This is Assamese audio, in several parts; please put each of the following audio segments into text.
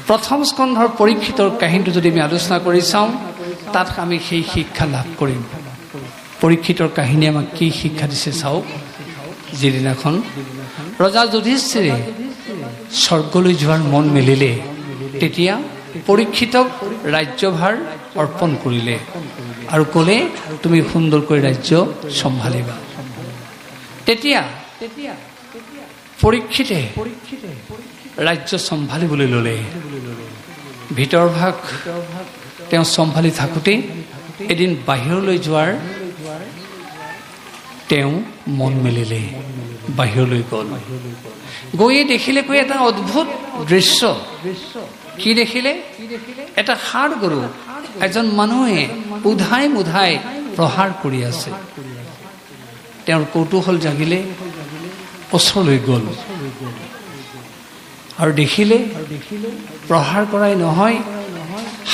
প্ৰথম স্কন্ধৰ পৰীক্ষিতৰ কাহিনীটো যদি আমি আলোচনা কৰি চাওঁ তাত আমি সেই শিক্ষা লাভ কৰিম। পৰীক্ষিতৰ কাহিনীয়ে আমাক কি শিক্ষা দিছে চাওক। যিদিনাখন ৰজা যুধিষ্ঠিৰে স্বৰ্গলৈ যোৱাৰ মন মেলিলে তেতিয়া পৰীক্ষিতক ৰাজ্যভাৰ অৰ্পণ কৰিলে আৰু ক'লে তুমি সুন্দৰকৈ ৰাজ্য চম্ভালিবা। তেতিয়া পৰীক্ষিতে ৰাজ্য চম্ভালিবলৈ ল'লে। ভিতৰ ভাগ তেওঁ চম্ভালি থাকোঁতে এদিন বাহিৰলৈ যোৱাৰ তেওঁ মন মেলিলে। বাহিৰলৈ গ'ল, গৈয়ে দেখিলে কৈ এটা অদ্ভুত দৃশ্য। কি দেখিলে? এটা ষাঁড় গৰু এজন মানুহে উধাই মুধাই প্ৰহাৰ কৰি আছে। তেওঁৰ কৌতূহল জাগিলে, ওচৰলৈ গ'ল আৰু দেখিলে প্ৰহাৰ কৰাই নহয়,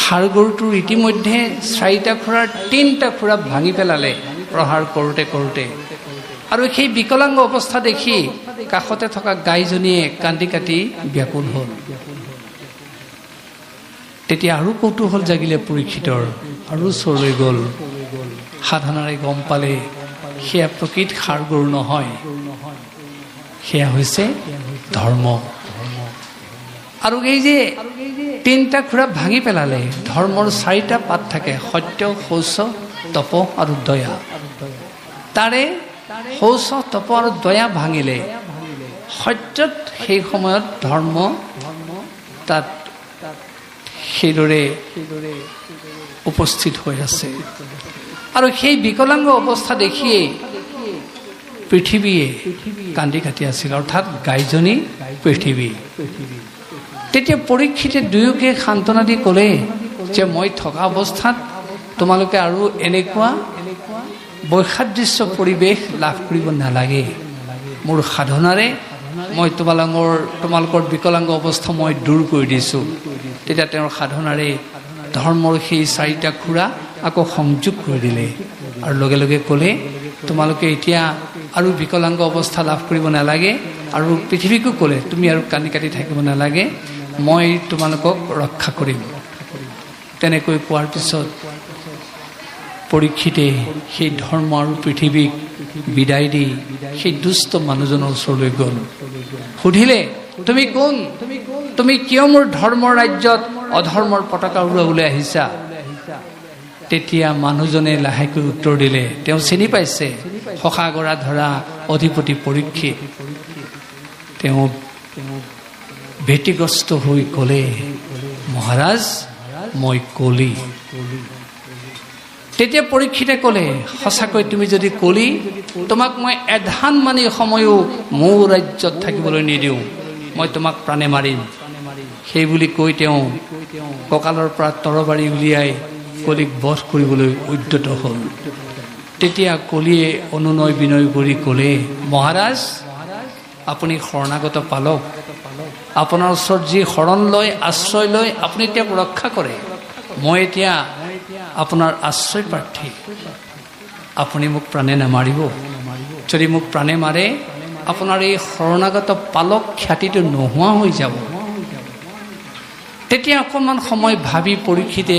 ষাঁড় গৰুটোৰ ইতিমধ্যে 4টা খুৰাৰ 3টা খুৰা ভাঙি পেলালে প্ৰহাৰ কৰোঁতে কৰোঁতে। আৰু সেই বিকলাংগ অৱস্থা দেখি কাষতে থকা গাইজনীয়ে কান্দি কাটি ব্যাকুল হ'ল। তেতিয়া আৰু কৌতূহল জাগিলে পৰীক্ষিতৰ, আৰু ওচৰলৈ গ'ল। সাধনাৰে গম পালে সেয়া প্ৰকৃত ষাঁড় গৰু নহয়, সেয়া হৈছে ধৰ্ম। আৰু এই যে 3টা খুৰা ভাঙি পেলালে, ধৰ্মৰ 4টা পাত থাকে, সত্য, শৌচ, তপ আৰু দয়া। তাৰে শৌচ, তপ আৰু দয়া ভাঙিলে। সত্যত সেই সময়ত ধৰ্ম তাত সেইদৰে উপস্থিত হৈ আছে। আৰু সেই বিকলাংগ অৱস্থা দেখিয়েই পৃথিৱীয়ে কান্দি কাটি আছিল, অৰ্থাৎ গাইজনী পৃথিৱী। তেতিয়া পৰীক্ষিতে দুয়োকে সান্তনা দি ক'লে যে মই থকা অৱস্থাত তোমালোকে আৰু এনেকুৱা বৈসাদৃশ্য পৰিৱেশ লাভ কৰিব নালাগে। মোৰ সাধনাৰে মই তোমালোকৰ বিকলাংগ অৱস্থা মই দূৰ কৰি দিছোঁ। তেতিয়া তেওঁৰ সাধনাৰে ধৰ্মৰ সেই 4টা খুৰা আকৌ সংযোগ কৰি দিলে আৰু লগে লগে ক'লে তোমালোকে এতিয়া আৰু বিকলাংগ অৱস্থা লাভ কৰিব নালাগে। আৰু পৃথিৱীকো ক'লে তুমি আৰু কান্দি কাটি থাকিব নালাগে, মই তোমালোকক ৰক্ষা কৰিম। তেনেকৈ কোৱাৰ পিছত পৰীক্ষিতে সেই ধৰ্ম আৰু পৃথিৱীক বিদায় দি সেই দুষ্ট মানুহজনৰ ওচৰলৈ গ'ল। সুধিলে তুমি কোন? তুমি কিয় মোৰ ধৰ্মৰ ৰাজ্যত অধৰ্মৰ পতাকা উৰুৱাবলৈ আহিছা? তেতিয়া মানুহজনে লাহেকৈ উত্তৰ দিলে, তেওঁ চিনি পাইছে শশাগৰা ধৰা অধিপতি পৰীক্ষিত। তেওঁ ভীতিগ্ৰস্ত হৈ ক'লে মহাৰাজ মই কলি। তেতিয়া পৰীক্ষিতে ক'লে সঁচাকৈ তুমি যদি কলি, তোমাক মই এধান মানি সময়ো মোৰ ৰাজ্যত থাকিবলৈ নিদিওঁ, মই তোমাক প্ৰাণে মাৰিম। সেই বুলি কৈ তেওঁ কঁকালৰ পৰা তৰবাৰী উলিয়াই কলিক বধ কৰিবলৈ উদ্যত হ'ল। তেতিয়া কলিয়ে অনুনয় বিনয় কৰি ক'লে মহাৰাজ আপুনি শৰণাগত পালক, আপোনাৰ ওচৰত যি শৰণ লয় আশ্ৰয় লয় আপুনি তেওঁক ৰক্ষা কৰে। মই এতিয়া আপোনাৰ আশ্ৰয় প্ৰাৰ্থী, আপুনি মোক প্ৰাণে নামাৰিব। যদি মোক প্ৰাণে মাৰে আপোনাৰ এই শৰণাগত পালক খ্যাতিটো নোহোৱা হৈ যাব। তেতিয়া অকণমান সময় ভাবি পৰীক্ষিতে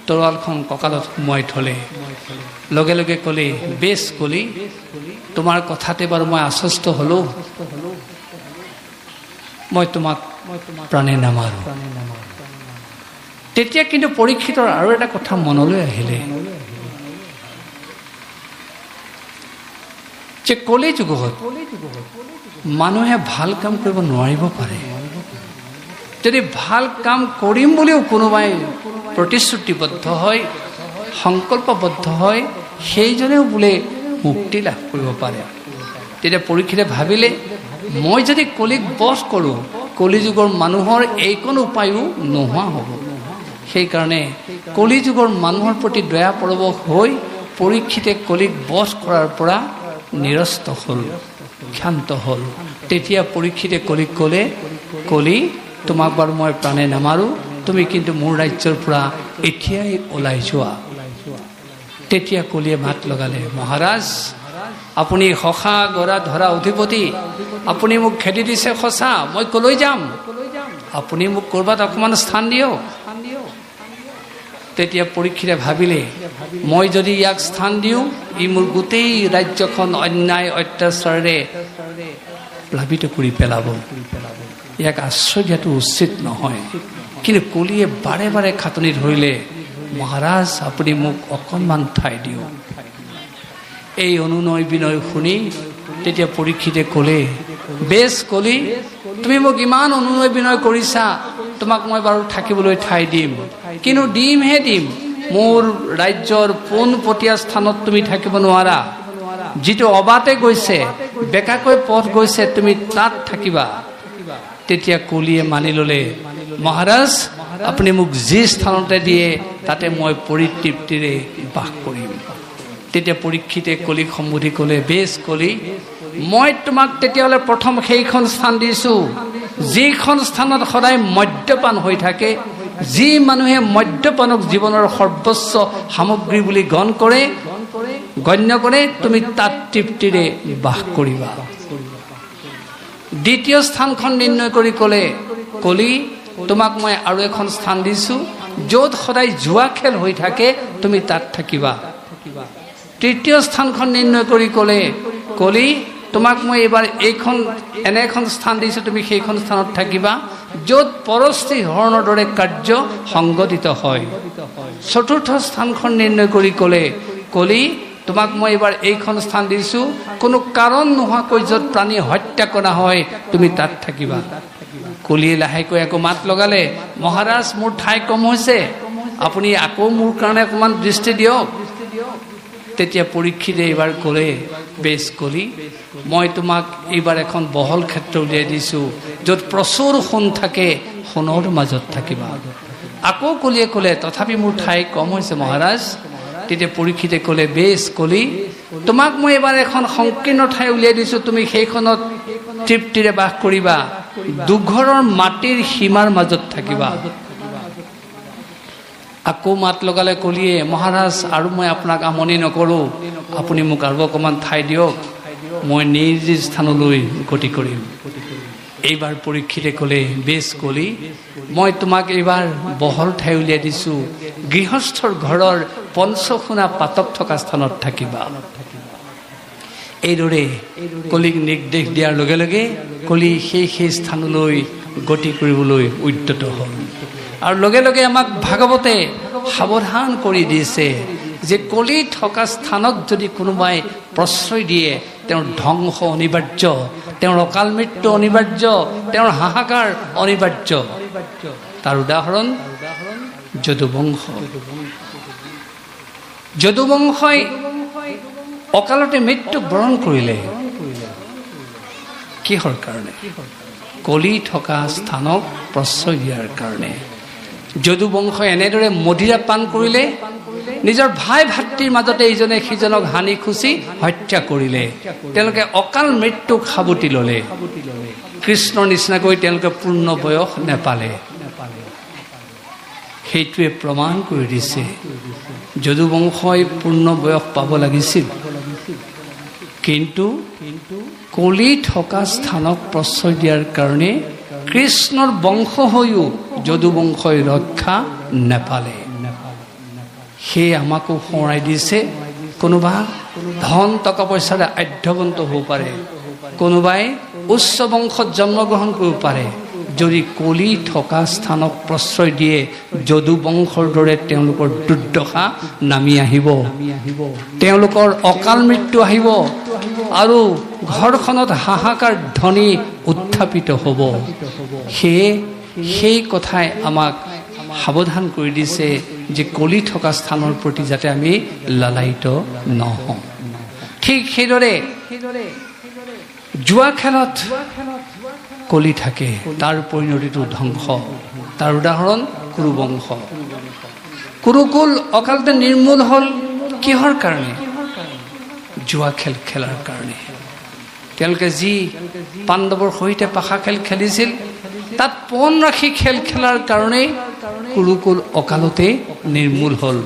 তৰোৱালখন কঁকালত সোমোৱাই থলে। লগে লগে ক'লে বেছ কলি, তোমাৰ কথাতে বাৰু মই আশ্বস্ত হ'লো, মই তোমাক প্ৰাণে নামাৰো। তেতিয়া কিন্তু পৰীক্ষিতৰ আৰু এটা কথা মনলৈ আহিলে যে কলি যুগত মানুহে ভাল কাম কৰিব নোৱাৰিব পাৰে। যদি ভাল কাম কৰিম বুলিও কোনোবাই প্ৰতিশ্ৰুতিবদ্ধ হয়, সংকল্পবদ্ধ হয়, সেইজনেও বোলে মুক্তি লাভ কৰিব পাৰে। তেতিয়া পৰীক্ষিতে ভাবিলে মই যদি কলিক বধ কৰোঁ কলি যুগৰ মানুহৰ এইকণ উপায়ো নোহোৱা হ'ব। সেইকাৰণে কলি যুগৰ মানুহৰ প্ৰতি দয়া পৰৱশ হৈ পৰীক্ষিতে কলিক বধ কৰাৰ পৰা নিৰস্ত হ'ল, ক্ষান্ত হ'ল। তেতিয়া পৰীক্ষিতে কলিক ক'লে কলি তোমাক বাৰু মই প্ৰাণে নামাৰোঁ, তুমি কিন্তু মোৰ ৰাজ্যৰ পৰা এতিয়াই ওলাই যোৱা। তেতিয়া কলিয়ে মাত লগালে মহাৰাজ আপুনি শশাগৰা ধৰা অধিপতি, আপুনি মোক খেদি দিছে সঁচা, মই কলৈ যাম? আপুনি মোক ক'ৰবাত অকণমান স্থান দিয়ক। তেতিয়া পৰীক্ষিতে ভাবিলে, মই যদি ইয়াক স্থান দিওঁ, ই মোৰ গোটেই ৰাজ্যখন অন্যায় অত্যাচাৰেৰে প্লাবিত কৰি পেলাব, ইয়াক আশ্ৰয় দিয়াটো উচিত নহয়। কিন্তু কলিয়ে বাৰে বাৰে খাটনি ধৰিলে, মহাৰাজ আপুনি মোক অকণমান ঠাই দিয়ক। এই অনুনয় বিনয় শুনি তেতিয়া পৰীক্ষিতে ক'লে, বেছ কলি, তুমি মোক ইমান অনুনয় বিনয় কৰিছা, তোমাক মই বাৰু থাকিবলৈ ঠাই দিম, কিন্তু দিমহে দিম, মোৰ ৰাজ্যৰ পোনপটীয়া স্থানত তুমি থাকিব নোৱাৰা। যিটো অবাতে গৈছে, বেকাকৈ পথ গৈছে, তুমি তাত থাকিবা। তেতিয়া কলিয়ে মানি ল'লে, মহাৰাজ আপুনি মোক যি স্থানতে দিয়ে তাতে মই পৰিতৃপ্তিৰে বাস কৰিম। তেতিয়া পৰীক্ষিতে কলিক সম্বোধি ক'লে, বেছ কলি, মই তোমাক তেতিয়াহ'লে প্ৰথম সেইখন স্থান দিছোঁ যিখন স্থানত সদায় মদ্যপান হৈ থাকে। যি মানুহে মদ্যপানক জীৱনৰ সৰ্বোচ্চ সামগ্ৰী বুলি গণ্য কৰে, তুমি তাত তৃপ্তিৰে বাস কৰিবা। দ্বিতীয় স্থানখন নিৰ্ণয় কৰি ক'লে, কলি, তোমাক মই আৰু এখন স্থান দিছোঁ য'ত সদায় জুৱা খেল হৈ থাকে, তুমি তাত থাকিবা। তৃতীয় স্থানখন নিৰ্ণয় কৰি ক'লে, কলি, তোমাক মই এইবাৰ এনে এখন স্থান দিছোঁ, তুমি সেইখন স্থানত থাকিবা য'ত পৰশ্ৰী হৰণৰ দৰে কাৰ্য সংগঠিত হয়। চতুৰ্থ স্থানখন নিৰ্ণয় কৰি ক'লে, কলি, তোমাক মই এইবাৰ এইখন স্থান দিছোঁ, কোনো কাৰণ নোহোৱাকৈ য'ত প্ৰাণী হত্যা কৰা হয়, তুমি তাত থাকিবা। কলিয়ে লাহেকৈ আকৌ মাত লগালে, মহাৰাজ মোৰ ঠাই কম হৈছে, আপুনি আকৌ মোৰ কাৰণে অকণমান দৃষ্টি দিয়ক। তেতিয়া পৰীক্ষিতে এইবাৰ ক'লে, বেছ কলি, মই তোমাক এইবাৰ এখন বহল ক্ষেত্ৰ উলিয়াই দিছোঁ য'ত প্ৰচুৰ সোণ থাকে, সোণৰ মাজত থাকিবা। আকৌ কলিয়ে ক'লে, তথাপি মোৰ ঠাই কম হৈছে মহাৰাজ। তেতিয়া পৰীক্ষিতে ক'লে, বেছ কলি, তোমাক মই এইবাৰ এখন সংকীৰ্ণ ঠাই উলিয়াই দিছোঁ, তুমি সেইখনত তৃপ্তিৰে বাস কৰিবা, দুঘৰৰ মাটিৰ সীমাৰ মাজত থাকিবা। আকৌ মাত লগালে কলিয়ে, মহাৰাজ আৰু মই আপোনাক আমনি নকৰোঁ, আপুনি মোক আৰু অকণমান ঠাই দিয়ক, মই নিজ স্থানলৈ গতি কৰিম। এইবাৰ পৰীক্ষিতে ক'লে, বেছ কলি, মই তোমাক এইবাৰ বহল ঠাই উলিয়াই দিছোঁ, গৃহস্থৰ ঘৰৰ পঞ্চসোণা পাতক থকা স্থানত থাকিবা। এইদৰে কলিক নিৰ্দেশ দিয়াৰ লগে লগে কলি সেই স্থানলৈ গতি কৰিবলৈ উদ্যত হ'ল। আৰু লগে লগে আমাক ভাগৱতে সাৱধান কৰি দিছে যে কলি থকা স্থানত যদি কোনোবাই প্ৰশ্ৰয় দিয়ে, তেওঁৰ ধ্বংস অনিবাৰ্য, তেওঁৰ অকাল মৃত্যু অনিবাৰ্য, তেওঁৰ হাহাকাৰ অনিবাৰ্য। তাৰ উদাহৰণ যদুবংশ। যদুবংশই অকালতে মৃত্যু বৰণ কৰিলে। কিহৰ কাৰণে? কলি থকা স্থানক প্ৰশ্ৰয় দিয়াৰ কাৰণে। যদুবংশই এনেদৰে মদিৰা পান কৰিলে, নিজৰ ভাই ভাতৃৰ মাজতে ইজনে সিজনক হানি খুচি হত্যা কৰিলে। তেওঁলোকে অকাল মৃত্যুক সাৱটি ল'লে। কৃষ্ণৰ নিচিনাকৈ তেওঁলোকে পূৰ্ণ বয়স নেপালে। সেইটোৱে প্ৰমাণ কৰি দিছে যদুবংশই পূৰ্ণ বয়স পাব লাগিছিল, কিন্তু কলি থকা স্থানক প্ৰশ্ৰয় দিয়াৰ কাৰণে কৃষ্ণৰ বংশ হৈও যদুবংশই ৰক্ষা নেপালে। সেয়ে আমাকো সোঁৱৰাই দিছে, কোনোবা ধন টকা পইচাৰে আধ্যবন্ত হ'ব পাৰে, কোনোবাই উচ্চ বংশত জন্মগ্ৰহণ কৰিব পাৰে। যদি কলি থকা স্থানক প্ৰশ্ৰয় দিয়ে, যদুবংশৰ দৰে তেওঁলোকৰ দুৰ্দশা নামি আহিব, তেওঁলোকৰ অকাল মৃত্যু আহিব আৰু ঘৰখনত হাহাকাৰ ধ্বনি উত্থাপিত হ'ব। সেয়ে সেই কথাই আমাক সাৱধান কৰি দিছে যে কলি থকা স্থানৰ প্ৰতি যাতে আমি লালায়িত নহওঁ। ঠিক সেইদৰে জুৱা খেলত কলি থাকে, তাৰ পৰিণতিটো ধ্বংস। তাৰ উদাহৰণ কুৰুবংশ। কুৰুকুল অকালতে নিৰ্মূল হ'ল কিহৰ কাৰণে? জুৱা খেল খেলাৰ কাৰণে। তেওঁলোকে যি পাণ্ডৱৰ সৈতে পাশা খেল খেলিছিল, তাত পণ ৰাখি খেল খেলাৰ কাৰণেই কুৰুকুল অকালতে নিৰ্মূল হ'ল।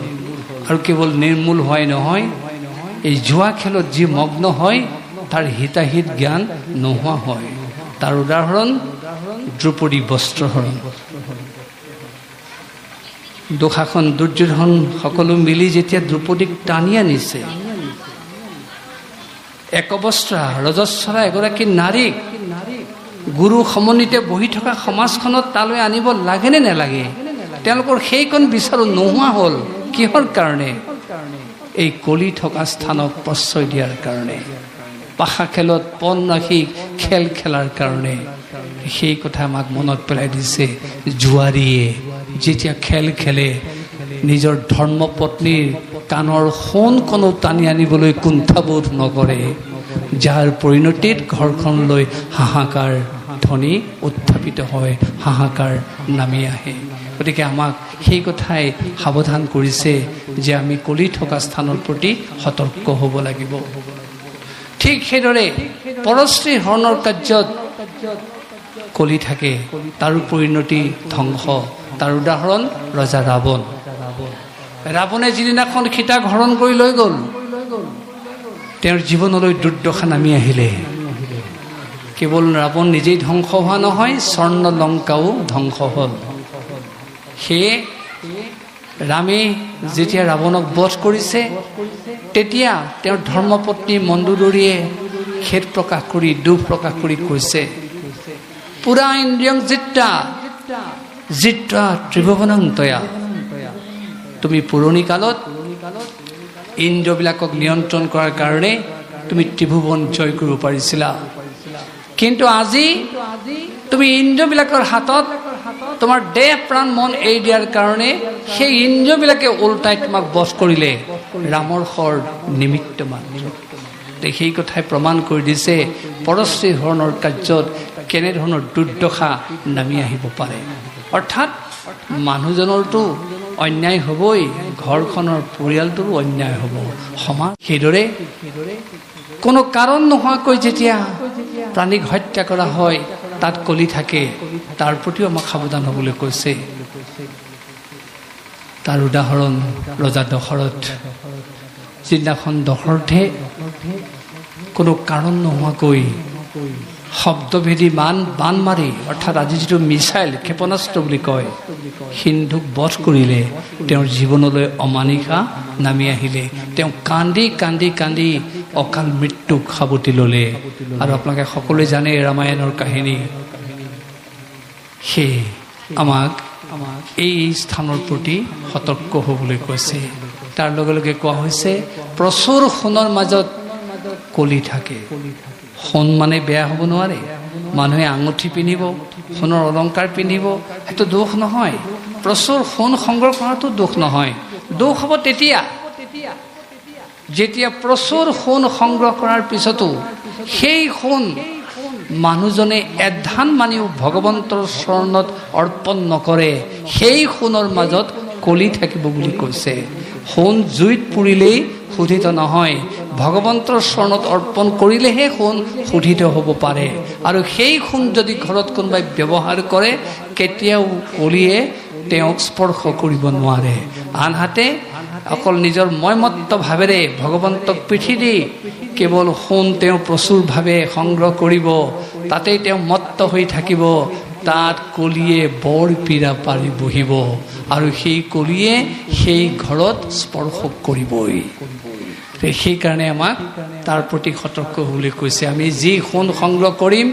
আৰু কেৱল নিৰ্মূল হোৱাই নহয়, এই জুৱা খেলত যি মগ্ন হয় তাৰ হিতাহিত জ্ঞান নোহোৱা হয়। তাৰ উদাহৰণ দ্ৰৌপদী বস্ত্ৰহৰণ। দুঃশাসন দুৰ্যোধন সকলো মিলি যেতিয়া দ্ৰৌপদীক টানি আনিছে, একবস্ত্ৰা ৰজস্বৰা এগৰাকী নাৰীক গুৰু সমন্বিতে বহি থকা সমাজখনত তালৈ আনিব লাগে নে নালাগে? তেওঁলোকৰ সেইকণ বিচাৰো নোহোৱা হ'ল। কিহৰ কাৰণে? এই কলি থকা স্থানক প্ৰশ্ৰয় দিয়াৰ কাৰণে, পাশা খেলত পণ ৰাখি খেল খেলাৰ কাৰণে। সেই কথা আমাক মনত পেলাই দিছে। জুৱাৰীয়ে যেতিয়া খেল খেলে, নিজৰ ধৰ্মপত্নীৰ কাণৰ সোণকণো টানি আনিবলৈ কুণ্ঠাবোধ নকৰে, যাৰ পৰিণতিত ঘৰখনলৈ হাহাকাৰ ধ্বনি উত্থাপিত হয়, হাহাকাৰ নামি আহে। গতিকে আমাক সেই কথাই সাৱধান কৰিছে যে আমি কলি থকা স্থানৰ প্ৰতি সতৰ্ক হ'ব লাগিব। ঠিক সেইদৰে পৰশ্ৰী হৰণৰ কাৰ্যত কলি থাকে, তাৰো পৰিণতি ধ্বংস। তাৰ উদাহৰণ ৰজা ৰাৱণ। ৰাৱণে যিদিনাখন সীতাক হৰণ কৰি লৈ গ'ল, তেওঁৰ জীৱনলৈ দুৰ্দশা নামি আহিলে। কেৱল ৰাৱণ নিজেই ধ্বংস হোৱা নহয়, স্বৰ্ণ লংকাও ধ্বংস হ'ল। সেয়ে ৰামে যেতিয়া ৰাৱণক বধ কৰিছে, তেতিয়া তেওঁৰ ধৰ্মপত্নী মণ্ডোদৰীয়ে খেদ প্ৰকাশ কৰি, দুখ প্ৰকাশ কৰি কৈছে, পুৰা ইন্দ্ৰিয়ং জিত্তা জিত্ৰা ত্ৰিভুৱনং তয়া। তুমি পুৰণি কালত ইন্দ্ৰিয়বিলাকক নিয়ন্ত্ৰণ কৰাৰ কাৰণে তুমি ত্ৰিভুৱন জয় কৰিব পাৰিছিলা, কিন্তু আজি তুমি ইন্দ্ৰিয়বিলাকৰ হাতত তোমাৰ দেহ প্ৰাণ মন এৰি দিয়াৰ কাৰণে সেই ইন্দ্ৰিয়বিলাকে উল্টাই তোমাক বধ কৰিলে। ৰামৰ শৰ নিমিত্ত মাত্ৰ। সেই কথাই প্ৰমাণ কৰি দিছে পৰশ্ৰী হৰণৰ কাৰ্যত কেনেধৰণৰ দুৰ্দশা নামি আহিব পাৰে। অৰ্থাৎ মানুহজনৰতো অন্যায় হ'বই, ঘৰখনৰ পৰিয়ালটোৰো অন্যায় হ'ব, সমাজ। সেইদৰে কোনো কাৰণ নোহোৱাকৈ যেতিয়া প্ৰাণীক হত্যা কৰা হয়, তাত কলি থাকে, তাৰ প্ৰতিও আমাক সাৱধান হ'বলৈ কৈছে। তাৰ উদাহৰণ ৰজা দশৰথ। যিদিনাখন দশৰথে কোনো কাৰণ নোহোৱাকৈ শব্দভেদী বান মাৰি, অৰ্থাৎ আজি যিটো মিছাইল ক্ষেপণাস্ত্ৰ বুলি কয়, সিন্ধুক বধ কৰিলে, তেওঁৰ জীৱনলৈ অমানিশা নামি আহিলে। তেওঁ কান্দি কান্দি কান্দি অকাল মৃত্যুক সাৱটি ল'লে। আৰু আপোনালোকে সকলোৱে জানে ৰামায়ণৰ কাহিনী। সেয়ে আমাক এই স্থানৰ প্ৰতি সতৰ্ক হ'বলৈ কৈছে। তাৰ লগে লগে কোৱা হৈছে, প্ৰচুৰ সোণৰ মাজত কলি থাকে। সোণ মানে বেয়া হ'ব নোৱাৰে। মানুহে আঙুঠি পিন্ধিব, সোণৰ অলংকাৰ পিন্ধিব, সেইটো দোষ নহয়। প্ৰচুৰ সোণ সংগ্ৰহ কৰাটো দোষ নহয়। দোষ হ'ব তেতিয়া যেতিয়া প্ৰচুৰ সোণ সংগ্ৰহ কৰাৰ পিছতো সেই সোণ মানুহজনে এধান মানিও ভগৱন্তৰ চৰণত অৰ্পণ নকৰে, সেই সোণৰ মাজত কলি থাকিব বুলি কৈছে। সোণ জুইত পুৰিলেই শোধিত নহয়, ভগৱন্তৰ চৰণত অৰ্পণ কৰিলেহে সোণ শোধিত হ'ব পাৰে। আৰু সেই সোণ যদি ঘৰত কোনোবাই ব্যৱহাৰ কৰে, কেতিয়াও কলিয়ে তেওঁক স্পৰ্শ কৰিব নোৱাৰে। আনহাতে অকল নিজৰ মৈমত্ত ভাৱেৰে ভগৱন্তক পিঠি দি কেৱল সোণ তেওঁ প্ৰচুৰভাৱে সংগ্ৰহ কৰিব, তাতেই তেওঁ মত্ত হৈ থাকিব, তাত কলিয়ে বৰ পীড়া পাৰি বহিব, আৰু সেই কলিয়ে সেই ঘৰত স্পৰ্শ কৰিবই। সেইকাৰণে আমাক তাৰ প্ৰতি সতৰ্ক হ'বলৈ কৈছে। আমি যি সোণ সংগ্ৰহ কৰিম,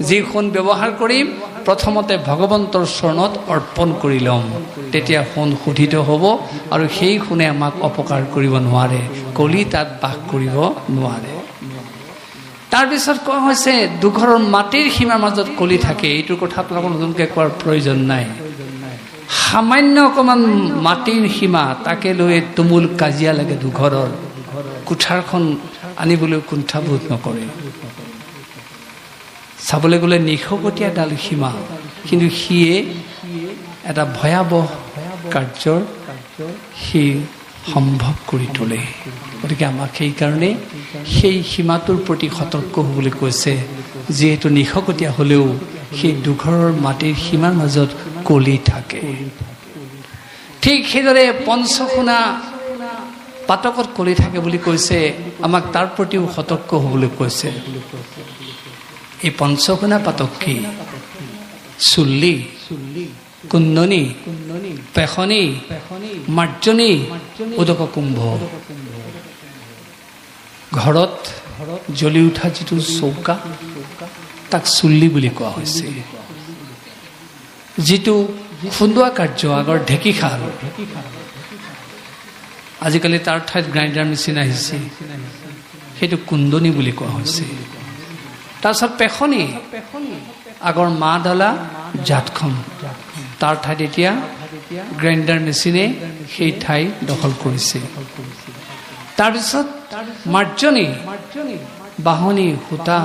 যি সোণ ব্যৱহাৰ কৰিম, প্ৰথমতে ভগৱন্তৰ চৰণত অৰ্পণ কৰি ল'ম, তেতিয়া সোণ শোধিত হ'ব, আৰু সেই সোণে আমাক অপকাৰ কৰিব নোৱাৰে, কলি তাত বাস কৰিব নোৱাৰে। তাৰপিছত কোৱা হৈছে, দুঘৰৰ মাটিৰ সীমাৰ মাজত কলি থাকে। এইটোৰ কথা আপোনালোকক নতুনকৈ কোৱাৰ প্ৰয়োজন নাই। সামান্য অকণমান মাটিৰ সীমা, তাকে লৈ তুমুল কাজিয়া লাগে দুঘৰৰ। কুঠাৰখন আনিবলৈ কুণ্ঠাবোধ নকৰে। চাবলৈ গ'লে নিশকটীয়াডাল সীমা, কিন্তু সিয়ে এটা ভয়াৱহ কাৰ্যৰ সি সম্ভৱ কৰি তোলে। গতিকে আমাক সেইকাৰণে সেই সীমাটোৰ প্ৰতি সতৰ্ক হ'বলৈ কৈছে। যিহেতু নিশকটীয়া হ'লেও সেই দুঘৰৰ মাটিৰ সীমাৰ মাজত কলি থাকে। ঠিক সেইদৰে পঞ্চসোণা পাতকত কলি থাকে বুলি কৈছে, আমাক তাৰ প্ৰতিও সতৰ্ক হ'বলৈ কৈছে। এই পঞ্চসোণা পাতক কি? চুল্লি, কুন্দনী, পেখনী, মাৰ্জনী, উদক কুম্ভ। ঘৰত জ্বলি উঠা যিটো চৌকা তাক চুল্লি বুলি কোৱা হৈছে। যিটো খুন্দোৱা কাৰ্য আগৰ ঢেঁকীশাল, আজিকালি তাৰ ঠাইত গ্ৰাইণ্ডাৰ মেচিন আহিছে, সেইটো কুন্দনী বুলি কোৱা হৈছে। তাৰপিছত পেখনী, আগৰ মা ডলা জাতখন, তাৰ ঠাইত এতিয়া গ্ৰাইণ্ডাৰ মেচিনে সেই ঠাই দখল কৰিছে। তাৰপিছত মাৰ্জনী, বাহনী, সূতা,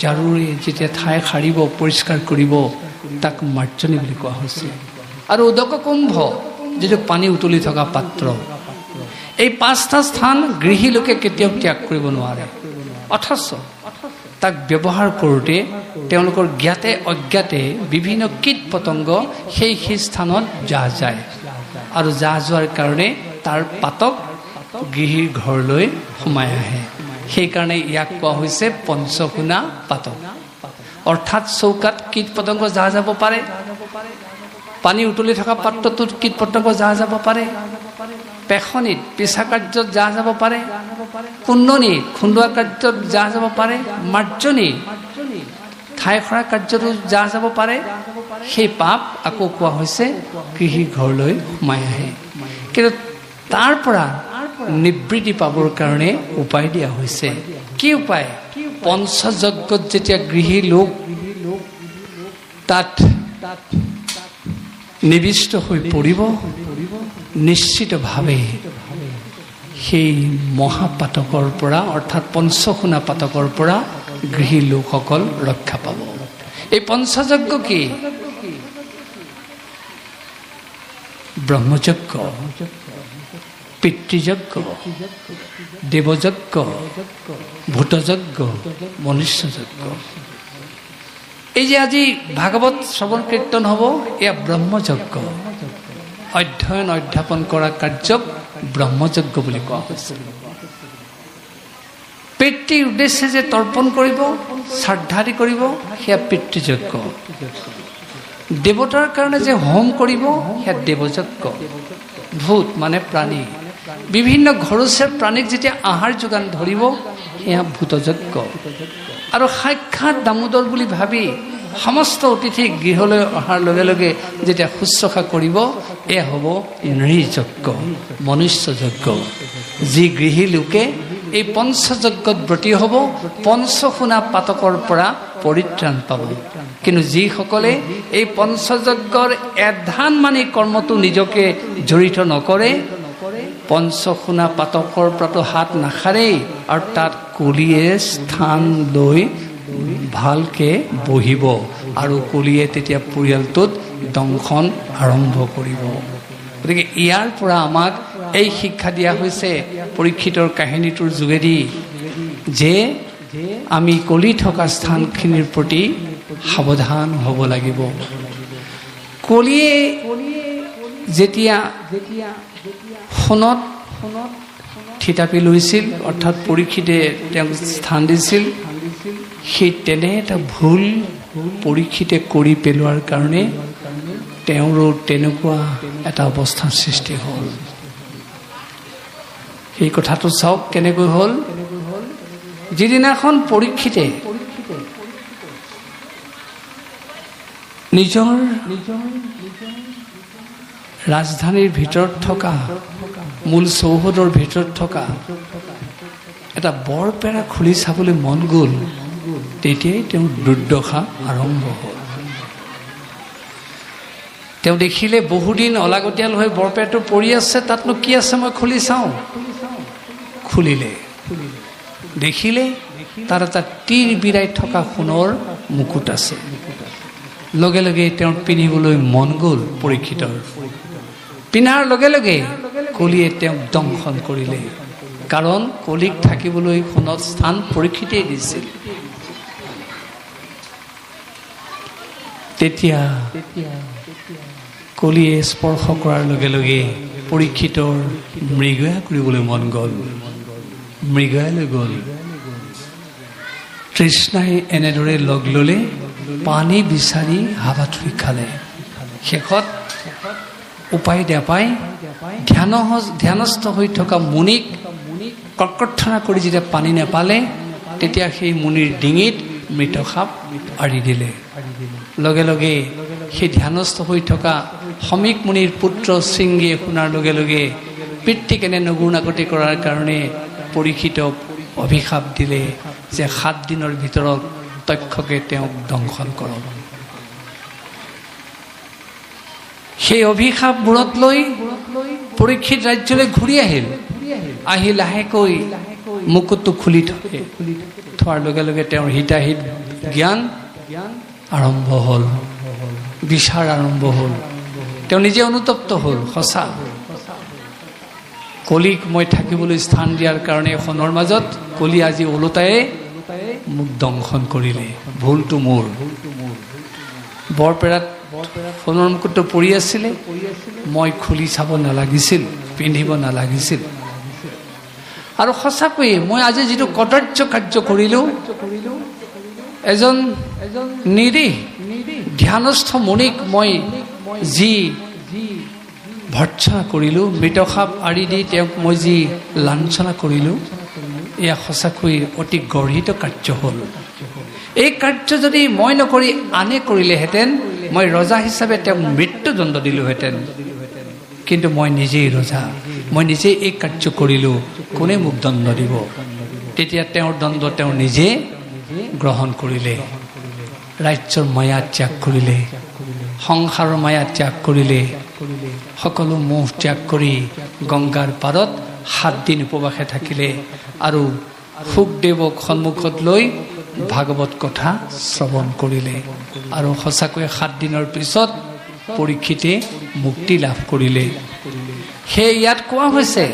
ঝাৰুৰে যেতিয়া ঠাই সাৰিব, পৰিষ্কাৰ কৰিব, তাক মাৰ্জনী বুলি কোৱা হৈছে। আৰু উদক কুম্ভ, যিটো পানী উতলি থকা পাত্ৰ। এই পাঁচটা স্থান গৃহী লোকে কেতিয়াও ত্যাগ কৰিব নোৱাৰে। অথচ তাক ব্যৱহাৰ কৰোঁতে তেওঁলোকৰ জ্ঞাতে অজ্ঞাতে বিভিন্ন কীট পতংগ সেই স্থানত যাহ যায়, আৰু যাহ যোৱাৰ কাৰণে তাৰ পাতক গৃহীৰ ঘৰলৈ সোমাই আহে। সেইকাৰণে ইয়াক কোৱা হৈছে পঞ্চসোণা পাতক। অৰ্থাৎ চৌকাত কীট পতংগ যাহ যাব পাৰে, পানী উতলি থকা পাত্ৰটোত কীট পতংগ যাহ যাব পাৰে, পেখনীত পিছা কাৰ্যত যাহ যাব পাৰে, কুন্দনী খুন্দোৱা কাৰ্যত যাহ যাব পাৰে, মাৰ্জনী ঠাই সৰা কাৰ্যতো যাহ যাব পাৰে। সেই পাপ আকৌ কোৱা হৈছে গৃহী ঘৰলৈ সোমাই আহে। কিন্তু তাৰ পৰা নিবৃত্তি পাবৰ কাৰণে উপায় দিয়া হৈছে। কি উপায়? পঞ্চযজ্ঞত যেতিয়া গৃহী লোক তাত নিবিষ্ট হৈ পৰিব, নিশ্চিতভাৱে সেই মহাপাতকৰ পৰা অৰ্থাৎ পঞ্চসোণা পাতকৰ পৰা গৃহী লোকসকল ৰক্ষা পাব। এই পঞ্চযজ্ঞ কি? ব্ৰহ্মযজ্ঞ, পিতৃযজ্ঞ, দেৱযজ্ঞ, ভূতযজ্ঞ, মনুষ্যযজ্ঞ। এই যে আজি ভাগৱত শ্ৰৱণ কীৰ্তন হ'ব, এয়া ব্ৰহ্মযজ্ঞ। অধ্যয়ন অধ্যাপন কৰা কাৰ্যক ব্ৰহ্মযজ্ঞ বুলি কোৱা হৈছে। পিতৃৰ উদ্দেশ্যে যে তৰ্পণ কৰিব, শ্ৰদ্ধাদি কৰিব, সেয়া পিতৃযজ্ঞ। দেৱতাৰ কাৰণে যে হোম কৰিব, সেয়া দেৱযজ্ঞ। ভূত মানে প্ৰাণী, বিভিন্ন ঘৰচীয়া প্ৰাণীক যেতিয়া আহাৰ যোগান ধৰিব, সেয়া ভূতযজ্ঞ। আৰু সাক্ষাৎ দামোদৰ বুলি ভাবি সমস্ত অতিথি গৃহলৈ অহাৰ লগে লগে যেতিয়া শুশ্ৰূষা কৰিব, এয়া হ'ব নৃযজ্ঞ, মনুষ্যযজ্ঞ। যি গৃহী লোকে এই পঞ্চযজ্ঞত ব্ৰতী হ'ব, পঞ্চসোণা পাতকৰ পৰা পৰিত্ৰাণ পাব। কিন্তু যিসকলে এই পঞ্চযজ্ঞৰ এধান মানি কৰ্মটো নিজকে জড়িত নকৰে, পঞ্চসোণা পাতকৰ পৰাতো হাত নাসাৰেই, আৰু তাত কলিয়ে স্থান লৈ ভালকে বহিব, আৰু কলিয়ে তেতিয়া পৰিয়ালটোত দংশন আৰম্ভ কৰিব। গতিকে ইয়াৰ পৰা আমাক এই শিক্ষা দিয়া হৈছে পৰীক্ষিতৰ কাহিনীটোৰ যোগেদি, যে আমি কলি থকা স্থানখিনিৰ প্ৰতি সাৱধান হ'ব লাগিব। কলিয়ে যেতিয়া সোণত থিতাপি লৈছিল, অৰ্থাৎ পৰীক্ষিতে তেওঁক স্থান দিছিল, সেই তেনে এটা ভুল পৰীক্ষিতে কৰি পেলোৱাৰ কাৰণে তেওঁৰো তেনেকুৱা এটা অৱস্থাৰ সৃষ্টি হ'ল। সেই কথাটো চাওক কেনেকৈ হ'ল। যিদিনাখন পৰীক্ষিতে নিজৰ ৰাজধানীৰ ভিতৰত থকা, মূল চৌহদৰ ভিতৰত থকা এটা বৰপেৰা খুলি চাবলৈ মন গ'ল, তেতিয়াই তেওঁৰ দুৰ্দশা আৰম্ভ হ'ল। তেওঁ দেখিলে বহুদিন অলাগতিয়াল হৈ বৰপেৰাটো পৰি আছে, তাতনো কি আছে মই খুলি চাওঁ। খুলিলে, দেখিলে তাত এটা তীৰ বিৰাই থকা সোণৰ মুকুট আছে। লগে লগে তেওঁ পিন্ধিবলৈ মন গ'ল পৰীক্ষিতৰ। পিন্ধাৰ লগে লগে কলিয়ে তেওঁক দংশন কৰিলে, কাৰণ কলিক থাকিবলৈ সোণত স্থান পৰীক্ষিতেই দিছিল। তেতিয়া কলিয়ে স্পৰ্শ কৰাৰ লগে লগে পৰীক্ষিতৰ মৃগয়া কৰিবলৈ মন গ'ল, মৃগয়ালৈ গ'ল। তৃষ্ণাই এনেদৰে লগ ল'লে পানী বিচাৰি হাবাথুৰি খালে। শেষত উপায় নাপাই ধ্যানস্থ হৈ থকা মুনিক কৰ্কৰ্থনা কৰি যেতিয়া পানী নাপালে, তেতিয়া সেই মুনিৰ ডিঙিত মৃত সাপ আঁৰি দিলে। লগে লগে সেই ধ্যানস্থ হৈ থকা সমীক মুনিৰ পুত্ৰ শৃংগীয়ে শুনাৰ লগে লগে পিতৃক এনে নগুণাগতি কৰাৰ কাৰণে পৰীক্ষিতক অভিশাপ দিলে যে 7 দিনৰ ভিতৰত তক্ষকে তেওঁক দংশন কৰক। সেই অভিশাপ মূৰত লৈ পৰীক্ষিত ৰাজ্যলৈ ঘূৰি আহিল। আহি লাহেকৈ মুকুটটো খুলি থোৱাৰ লগে লগে তেওঁৰ হিতাহিত জ্ঞান আৰম্ভ হ'ল, বিচাৰ আৰম্ভ হ'ল। তেওঁ নিজে অনুতপ্ত হ'ল, সঁচা কলিক মই থাকিবলৈ স্থান দিয়াৰ কাৰণে সোণৰ মাজত কলি আজি ওলোটাই মোক দংশন কৰিলে, ভুলটো মোৰ। বৰপেৰাত সোণৰ মুকুটটো পৰি আছিলে, মই খুলি চাব নালাগিছিল, পিন্ধিব নালাগিছিল। আৰু সঁচাকৈয়ে মই আজি যিটো কদৰ্য কাৰ্য কৰিলোঁ, এজন নিৰীহ ধ্যানস্থ মুনিক মই যি ভৰ্ৎসনা কৰিলোঁ, মৃতসাপ আঁৰি দি তেওঁক মই যি লাঞ্ছনা কৰিলোঁ, এয়া সঁচাকৈ অতি গৰ্হিত কাৰ্য হ'ল। এই কাৰ্য যদি মই নকৰি আনে কৰিলেহেঁতেন, মই ৰজা হিচাপে তেওঁক মৃত্যুদণ্ড দিলোহেঁতেন। কিন্তু মই নিজেই ৰজা, মই নিজেই এই কাৰ্য কৰিলোঁ, কোনে মোক দণ্ড দিব? তেতিয়া তেওঁৰ দণ্ড তেওঁ নিজে গ্ৰহণ কৰিলে। ৰাজ্যৰ মায়া ত্যাগ কৰিলে, সংসাৰৰ মায়া ত্যাগ কৰিলে, সকলো মোহ ত্যাগ কৰি গংগাৰ পাৰত 7 দিন উপবাসে থাকিলে আৰু শুকদেৱক সন্মুখত লৈ ভাগৱত কথা শ্ৰৱণ কৰিলে। আৰু সঁচাকৈ 7 দিনৰ পিছত পৰীক্ষিতে মুক্তি লাভ কৰিলে। সেই ইয়াত কোৱা হৈছে,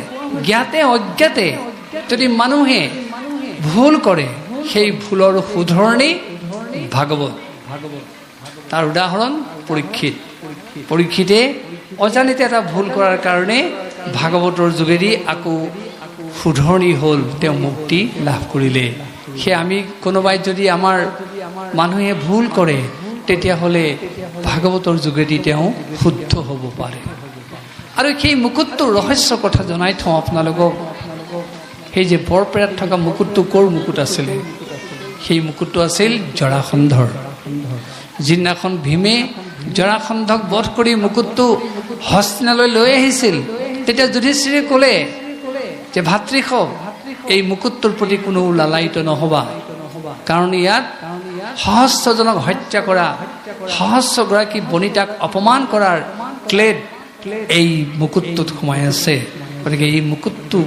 জ্ঞাতে অজ্ঞাতে যদি মানুহে ভুল কৰে, সেই ভুলৰ শুধৰণি ভাগৱত। তাৰ উদাহৰণ পৰীক্ষিত। পৰীক্ষিতে অজানিতে এটা ভুল কৰাৰ কাৰণে ভাগৱতৰ যোগেদি আকৌ শুধৰণি হ'ল, তেওঁ মুক্তি লাভ কৰিলে। সেই আমি কোনোবাই যদি আমাৰ মানুহে ভুল কৰে, তেতিয়াহ'লে ভাগৱতৰ যোগেদি তেওঁ শুদ্ধ হ'ব পাৰে। আৰু সেই মুকুটটোৰ ৰহস্য কথা জনাই থওঁ আপোনালোকক। সেই যে বৰপেৰাত থকা মুকুটটো ক'ৰ মুকুট আছিলে? সেই মুকুটটো আছিল জৰাসন্ধৰ। যিদিনাখন ভীমে জৰাসন্ধক বধ কৰি মুকুটটো হস্তিনালৈ লৈ আহিছিল, তেতিয়া যুধিষ্ঠিৰে ক'লে যে ভাতৃষ, এই মুকুটটোৰ প্ৰতি কোনো লালায়িত নহবা, কাৰণ ইয়াত সহস্ৰজনক হত্যা কৰা, সহস্ৰগৰাকী বনিতাক অপমান কৰাৰ ক্লেদ এই মুকুটটোত সোমাই আছে। গতিকে এই মুকুটটো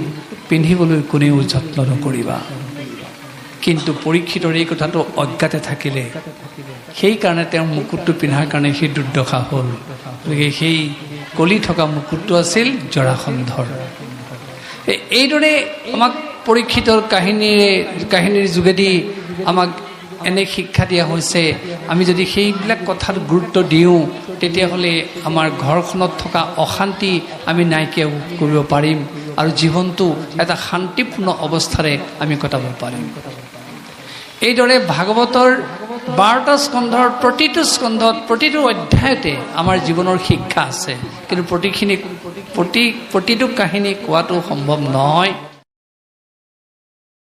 পিন্ধিবলৈ কোনেও যত্ন নকৰিবা। কিন্তু পৰীক্ষিতৰ এই কথাটো অজ্ঞাতে থাকিলে, সেইকাৰণে তেওঁ মুকুটটো পিন্ধাৰ কাৰণে সেই দুৰ্দশা হ'ল। গতিকে সেই কলি থকা মুকুটটো আছিল জৰাসন্ধৰ। এইদৰে আমাক পৰীক্ষিতৰ কাহিনীৰ যোগেদি আমাক এনে শিক্ষা দিয়া হৈছে, আমি যদি সেইবিলাক কথাত গুৰুত্ব দিওঁ, তেতিয়াহ'লে আমাৰ ঘৰখনত থকা অশান্তি আমি নাইকিয়া কৰিব পাৰিম আৰু জীৱনটো এটা শান্তিপূৰ্ণ অৱস্থাৰে আমি কটাব পাৰিম। এইদৰে ভাগৱতৰ 12টা স্কন্ধৰ প্ৰতিটো স্কন্ধত, প্ৰতিটো অধ্যায়তে আমাৰ জীৱনৰ শিক্ষা আছে। কিন্তু প্ৰতিটো কাহিনী কোৱাটো সম্ভৱ নহয়।